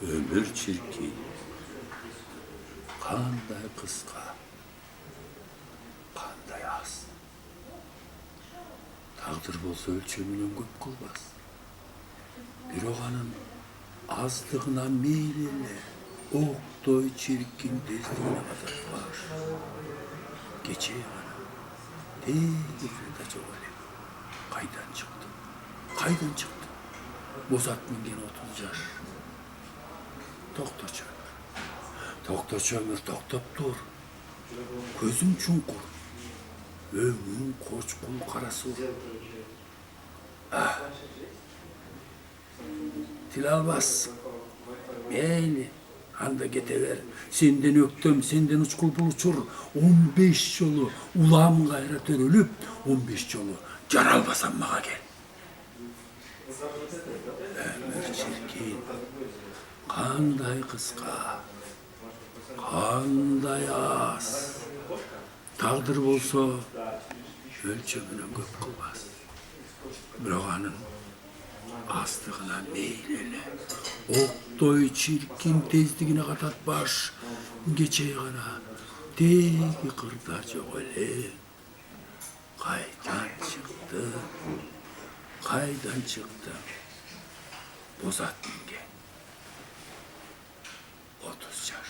Ömür çirkin, kanday kıska, kanday az. Tağdır bolsa ölçümünün köp kılbas. Bir oğanın azlığına meylele, oktoy çirkin tezliğine kadar var. Geçe yana, tekrar çok öyle. Kaydan çıktı, kaydan çıktı. Bozatmın gene 30 yaş. Doktor çömür. Doktor çömür, doktor dur. Gözüm çunkur. Ömrüm koç kul karası. Ah. Tilal bas. Beyni. Handa getever. Senden öktüm, senden uçkul bul uçur. 15 yolu ulam gayret örülüp, 15 yolu caral basan mağa gel. Ömür çirkin. Kanday kıska, kanday az. Tağdır bolsa ölçümünün köp kılbas. Bir oğanın azlığına meylele, oktoy çirkin tezliğine katat baş. Geçe kana, teki kırdacı öyle. Kaydan çıktı, kaydan çıktı. Bozat minge. 30 yaş.